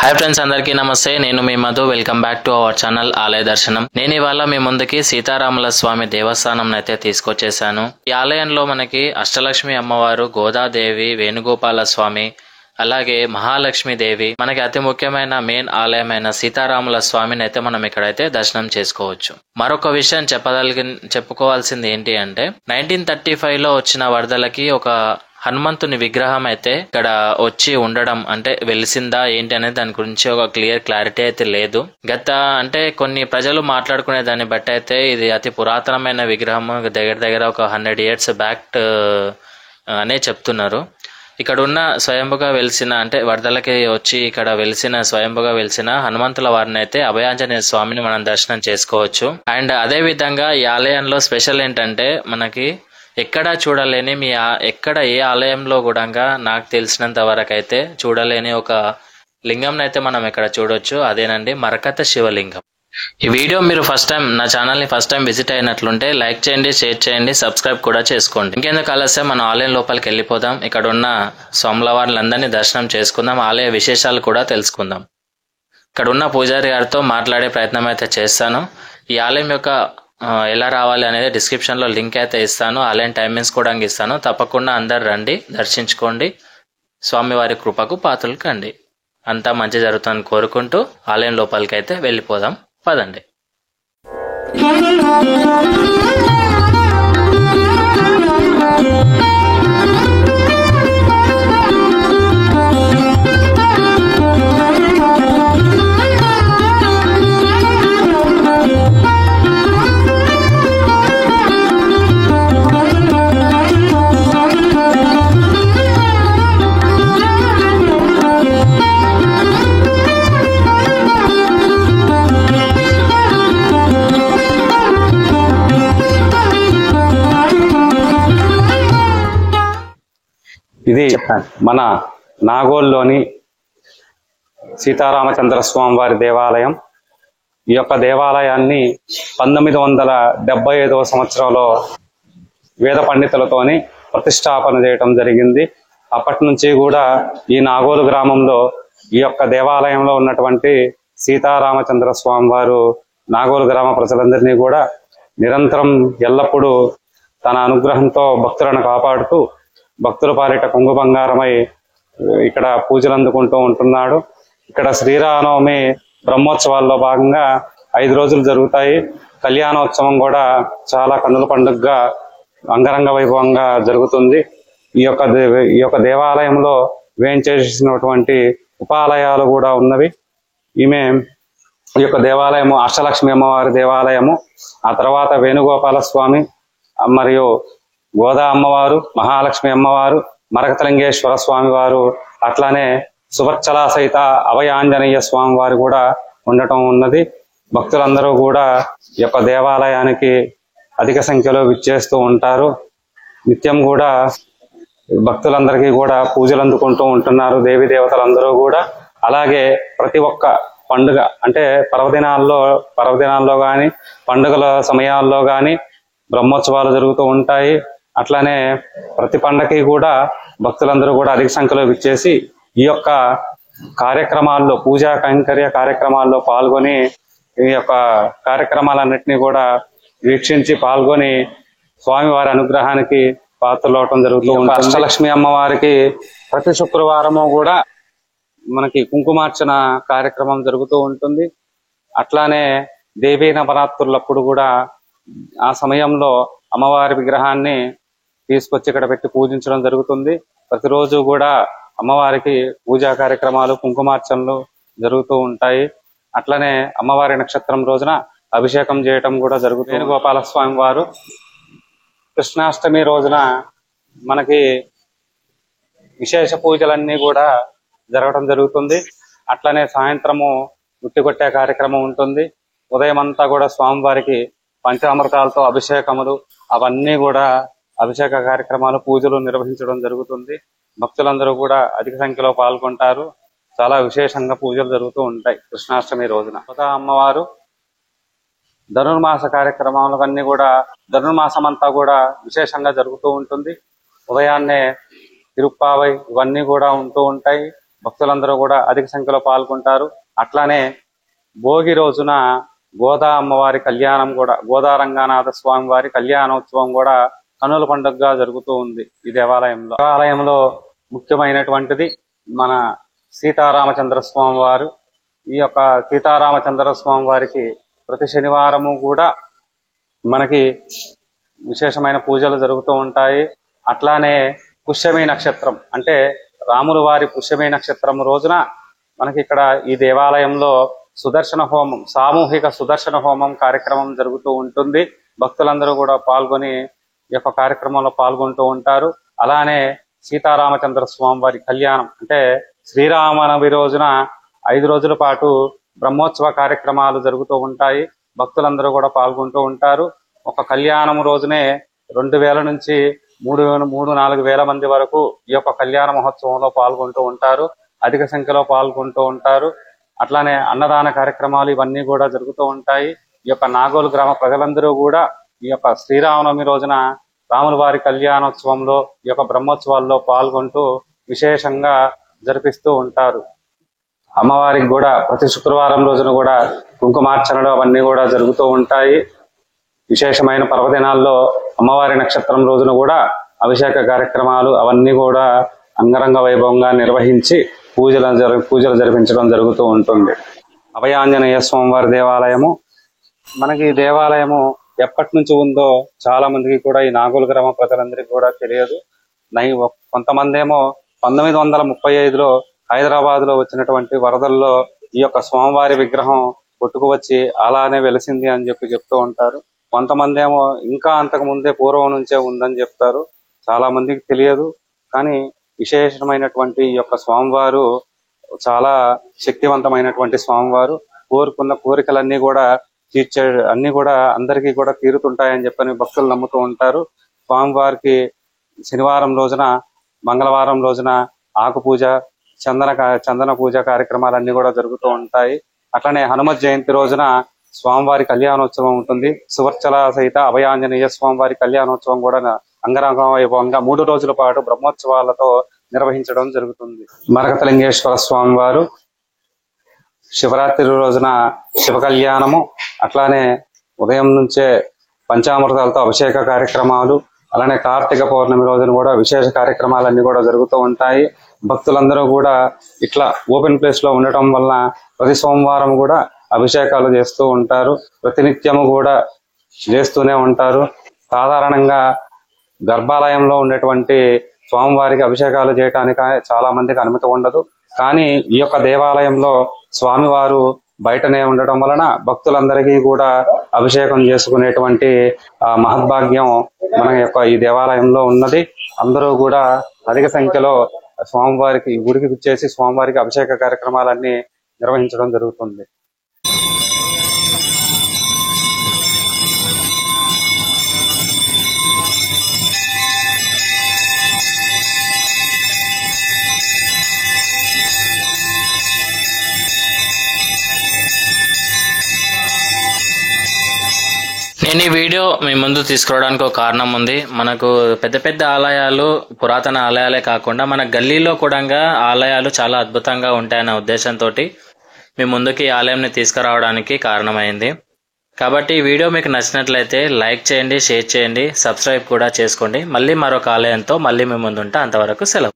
Hi friends, అందరికీ నమస్తే. నేను మీ Madhu. Welcome back to our channel ఆలయ దర్శనం. నేను ఇవాళ మీ ముందుకి సీతారాముల స్వామి దేవస్థానం అయితే తీసుకొచ్చేసాను. ఈ ఆలయంలో మనకి అష్టలక్ష్మి అమ్మవారు, గోదాదేవి, వేణుగోపాల స్వామి, అలాగే మహాలక్ష్మీదేవి, మనకి అతి ముఖ్యమైన మెయిన్ ఆలయమైన సీతారాముల స్వామిని అయితే మనం ఇక్కడైతే దర్శనం చేసుకోవచ్చు. మరొక విషయం చెప్పుకోవాల్సింది ఏంటి అంటే 1935లో వచ్చిన వరదలకి ఒక హనుమంతుని విగ్రహం అయితే ఇక్కడ వచ్చి ఉండడం అంటే వెలిసిందా ఏంటి అనేది దాని గురించి ఒక క్లారిటీ అయితే లేదు. అంటే కొన్ని ప్రజలు మాట్లాడుకునే దాన్ని బట్టి అయితే ఇది అతి పురాతనమైన విగ్రహం, దగ్గర ఒక 100 years బ్యాక్ అనే చెప్తున్నారు. ఇక్కడ ఉన్న స్వయంభుగా వెలిసిన అంటే వరదలకి వచ్చి ఇక్కడ స్వయంభుగా వెలిసిన హనుమంతుల వారిని అయితే అభయాంజనేయ స్వామిని మనం దర్శనం చేసుకోవచ్చు. అండ్ అదే విధంగా ఈ ఆలయంలో స్పెషల్ ఏంటంటే మనకి ఎక్కడా చూడలేని ఎక్కడ ఏ ఆలయంలో కూడా నాకు తెలిసినంత వరకు అయితే చూడలేని ఒక లింగం అయితే మనం ఇక్కడ చూడొచ్చు. అదేనండి మరకత శివలింగం. ఈ వీడియో మీరు నా ఛానల్ని ఫస్ట్ టైం విజిట్ అయినట్లుంటే లైక్ చేయండి, షేర్ చేయండి, సబ్స్క్రైబ్ కూడా చేసుకోండి. ఇంకెందుకు ఆలస్యం, మనం ఆలయం లోపలికి వెళ్ళిపోదాం. ఇక్కడ ఉన్న స్వాముల వారిలందరినీ దర్శనం చేసుకుందాం, ఆలయ విశేషాలు కూడా తెలుసుకుందాం. ఇక్కడ ఉన్న పూజారి గారితో మాట్లాడే ప్రయత్నం అయితే చేస్తాను. ఈ ఆలయం యొక్క ఎలా రావాలి అనేది డిస్క్రిప్షన్లో లింక్ అయితే ఇస్తాను. ఆలయం టైమింగ్స్ కూడా ఇస్తాను. తప్పకుండా అందరు రండి, దర్శించుకోండి, స్వామివారి కృపకు పాత్రలు కండి. అంతా మంచి జరుగుతుందని కోరుకుంటూ ఆలయం లోపలికి అయితే వెళ్ళిపోదాం, పదండి. ఇది మన నాగోల్లోని సీతారామచంద్ర స్వామి వారి దేవాలయం. ఈ యొక్క దేవాలయాన్ని 1975వ సంవత్సరంలో వేద పండితులతోని ప్రతిష్టాపన చేయటం జరిగింది. అప్పటి నుంచి కూడా ఈ నాగోలు గ్రామంలో ఈ యొక్క దేవాలయంలో ఉన్నటువంటి సీతారామచంద్ర స్వామి వారు నాగోలు గ్రామ ప్రజలందరినీ కూడా నిరంతరం ఎల్లప్పుడూ తన అనుగ్రహంతో భక్తులను కాపాడుతూ భక్తుల పాలిట కొంగు బంగారమై ఇక్కడ పూజలు అందుకుంటూ ఉంటున్నాడు. ఇక్కడ శ్రీరామనవమి బ్రహ్మోత్సవాల్లో భాగంగా 5 రోజులు జరుగుతాయి. కళ్యాణోత్సవం కూడా చాలా కన్నుల పండుగగా అంగరంగ వైభవంగా జరుగుతుంది. ఈ యొక్క దేవాలయంలో వేంచేసినటువంటి ఉపాలయాలు కూడా ఉన్నవి. ఈ యొక్క దేవాలయము అష్టలక్ష్మి అమ్మవారి దేవాలయము, ఆ తర్వాత వేణుగోపాల స్వామి మరియు గోదా అమ్మవారు, మహాలక్ష్మి అమ్మవారు, మరకతలింగేశ్వర స్వామి వారు, అట్లానే సువర్చల సహిత అభయాంజనేయ స్వామి వారు కూడా ఉండటం ఉన్నది. భక్తులందరూ కూడా ఈ యొక్క దేవాలయానికి అధిక సంఖ్యలో విచ్చేస్తూ ఉంటారు. నిత్యం కూడా భక్తులందరికీ కూడా పూజలు అందుకుంటూ ఉంటున్నారు దేవీ దేవతలందరూ కూడా. అలాగే ప్రతి ఒక్క పండుగ అంటే పర్వదినాల్లో కానీ పండుగల సమయాల్లో కానీ బ్రహ్మోత్సవాలు జరుగుతూ ఉంటాయి. అట్లానే ప్రతి పండగకి కూడా భక్తులందరూ కూడా అధిక సంఖ్యలో విచ్చేసి ఈ యొక్క కార్యక్రమాల్లో, పూజా కైంకర్య కార్యక్రమాల్లో పాల్గొని ఈ యొక్క కార్యక్రమాలన్నింటినీ కూడా వీక్షించి పాల్గొని స్వామివారి అనుగ్రహానికి పాత్రలవటం జరుగుతూ ఉంటుంది. అష్టలక్ష్మి అమ్మవారికి ప్రతి శుక్రవారము కూడా మనకి కుంకుమార్చన కార్యక్రమం జరుగుతూ ఉంటుంది. అట్లానే దేవీ నవరాత్రులప్పుడు కూడా ఆ సమయంలో అమ్మవారి విగ్రహాన్ని తీసుకొచ్చి ఇక్కడ పెట్టి పూజించడం జరుగుతుంది. ప్రతిరోజు కూడా అమ్మవారికి పూజా కార్యక్రమాలు, కుంకుమార్చనలు జరుగుతూ ఉంటాయి. అట్లనే అమ్మవారి నక్షత్రం రోజున అభిషేకం చేయటం కూడా జరుగుతుంది. వేణుగోపాల స్వామి వారు కృష్ణాష్టమి రోజున మనకి విశేష పూజలన్నీ కూడా జరగడం జరుగుతుంది. అట్లనే సాయంత్రము ఉట్టి కొట్టే కార్యక్రమం ఉంటుంది. ఉదయం అంతా కూడా స్వామివారికి పంచామృతాలతో అభిషేకములు, అవన్నీ కూడా అభిషేక కార్యక్రమాలు, పూజలు నిర్వహించడం జరుగుతుంది. భక్తులందరూ కూడా అధిక సంఖ్యలో పాల్గొంటారు. చాలా విశేషంగా పూజలు జరుగుతూ ఉంటాయి కృష్ణాష్టమి రోజున. అమ్మవారు ధనుర్మాస కార్యక్రమాలు అన్నీ కూడా ధనుర్మాసం అంతా కూడా విశేషంగా జరుగుతూ ఉంటుంది. ఉదయాన్నే తిరుప్పావై ఇవన్నీ కూడా ఉంటూ ఉంటాయి. భక్తులందరూ కూడా అధిక సంఖ్యలో పాల్గొంటారు. అట్లానే భోగి రోజున గోదా అమ్మవారి కళ్యాణం కూడా, గోదా రంగనాథ స్వామి వారి కళ్యాణోత్సవం కూడా కన్నుల పండుగగా జరుగుతూ ఉంది ఈ దేవాలయంలో. దేవాలయంలో ముఖ్యమైనటువంటిది మన సీతారామచంద్ర స్వామి వారు. ఈ యొక్క సీతారామచంద్ర స్వామి వారికి ప్రతి శనివారము కూడా మనకి విశేషమైన పూజలు జరుగుతూ ఉంటాయి. అట్లానే పుష్యమి నక్షత్రం అంటే రాముల వారి పుష్యమి నక్షత్రం రోజున మనకి ఇక్కడ ఈ దేవాలయంలో సుదర్శన హోమం, సామూహిక సుదర్శన హోమం కార్యక్రమం జరుగుతూ ఉంటుంది. భక్తులందరూ కూడా పాల్గొని ఈ యొక్క కార్యక్రమంలో పాల్గొంటూ ఉంటారు. అలానే సీతారామచంద్ర స్వామి వారి కళ్యాణం అంటే శ్రీరామనవమి రోజున 5 రోజుల పాటు బ్రహ్మోత్సవ కార్యక్రమాలు జరుగుతూ ఉంటాయి. భక్తులందరూ కూడా పాల్గొంటూ ఉంటారు. ఒక కళ్యాణం రోజునే 2000 నుంచి 3-4 వేల మంది వరకు ఈ యొక్క కళ్యాణ మహోత్సవంలో పాల్గొంటూ ఉంటారు. అధిక సంఖ్యలో పాల్గొంటూ ఉంటారు. అట్లానే అన్నదాన కార్యక్రమాలు ఇవన్నీ కూడా జరుగుతూ ఉంటాయి. ఈ యొక్క నాగోలు గ్రామ ప్రజలందరూ కూడా ఈ యొక్క శ్రీరామనవమి రోజున రాముల వారి కళ్యాణోత్సవంలో ఈ యొక్క బ్రహ్మోత్సవాల్లో పాల్గొంటూ విశేషంగా జరిపిస్తూ ఉంటారు. అమ్మవారికి కూడా ప్రతి శుక్రవారం రోజున కూడా కుంకుమార్చనలు అవన్నీ కూడా జరుగుతూ ఉంటాయి. విశేషమైన పర్వదినాల్లో అమ్మవారి నక్షత్రం రోజున కూడా అభిషేక కార్యక్రమాలు అవన్నీ కూడా అంగరంగ వైభవంగా నిర్వహించి పూజలు జరిపించడం జరుగుతూ ఉంటుంది. అభయాంజనేయ స్వామివారి దేవాలయము మనకి ఈ దేవాలయము ఎప్పటి నుంచి ఉందో చాలా మందికి కూడా ఈ నాగోలు గ్రామ ప్రజలందరికీ కూడా తెలియదు. కొంతమంది ఏమో 1935లో హైదరాబాద్ లో వచ్చినటువంటి వరదల్లో ఈ యొక్క స్వామివారి విగ్రహం కొట్టుకు వచ్చి అలానే వెలిసింది అని చెప్తూ ఉంటారు. కొంతమంది ఏమో ఇంకా అంతకు ముందే పూర్వం నుంచే ఉందని చెప్తారు. చాలా మందికి తెలియదు. కానీ విశేషమైనటువంటి ఈ యొక్క స్వామివారు చాలా శక్తివంతమైనటువంటి స్వామివారు. కోరుకున్న కోరికలన్నీ కూడా అన్ని కూడా అందరికీ కూడా తీరుతుంటాయని చెప్పని భక్తులు నమ్ముతూ ఉంటారు. స్వామివారికి శనివారం రోజున, మంగళవారం రోజున ఆకు పూజ, చందన పూజ కార్యక్రమాలన్నీ కూడా జరుగుతూ ఉంటాయి. అట్లనే హనుమత్ జయంతి రోజున స్వామివారి కళ్యాణోత్సవం ఉంటుంది. సువర్చల సహిత అభయాంజనేయ స్వామివారి కళ్యాణోత్సవం కూడా అంగరంగ వైభవంగా 3 రోజుల పాటు బ్రహ్మోత్సవాలతో నిర్వహించడం జరుగుతుంది. మరకతలింగేశ్వర స్వామి వారు శివరాత్రి రోజున శివ కళ్యాణము, అట్లానే ఉదయం నుంచే పంచామృతాలతో అభిషేక కార్యక్రమాలు, అలానే కార్తీక పౌర్ణమి రోజున కూడా విశేష కార్యక్రమాలన్నీ కూడా జరుగుతూ ఉంటాయి. భక్తులందరూ కూడా ఇట్లా ఓపెన్ ప్లేస్ లో ఉండటం వల్ల ప్రతి సోమవారం కూడా అభిషేకాలు చేస్తూ ఉంటారు. ప్రతినిత్యము కూడా చేస్తూనే ఉంటారు. సాధారణంగా గర్భాలయంలో ఉండేటువంటి స్వామివారికి అభిషేకాలు చేయడానికి చాలా మందికి అనుమతి ఉండదు. కానీ ఈ యొక్క దేవాలయంలో స్వామివారు బయటనే ఉండటం వలన భక్తులందరికీ కూడా అభిషేకం చేసుకునేటువంటి మహద్భాగ్యం మన యొక్క ఈ దేవాలయంలో ఉన్నది. అందరూ కూడా అధిక సంఖ్యలో స్వామివారికి గుడికి విచ్చేసి స్వామివారికి అభిషేక కార్యక్రమాలన్నీ నిర్వహించడం జరుగుతుంది. నేను ఈ వీడియో మీ ముందు తీసుకురావడానికి ఒక కారణం ఉంది. మనకు పెద్ద పెద్ద ఆలయాలు, పురాతన ఆలయాలే కాకుండా మన గల్లీలో కూడా ఆలయాలు చాలా అద్భుతంగా ఉంటాయన్న ఉద్దేశంతో మీ ముందుకి ఈ ఆలయంని తీసుకురావడానికి కారణమైంది. కాబట్టి ఈ వీడియో మీకు నచ్చినట్లయితే లైక్ చేయండి, షేర్ చేయండి, సబ్స్క్రైబ్ కూడా చేసుకోండి. మళ్ళీ మరొక ఆలయంతో మళ్ళీ మీ ముందుంటా. అంతవరకు సెలవు.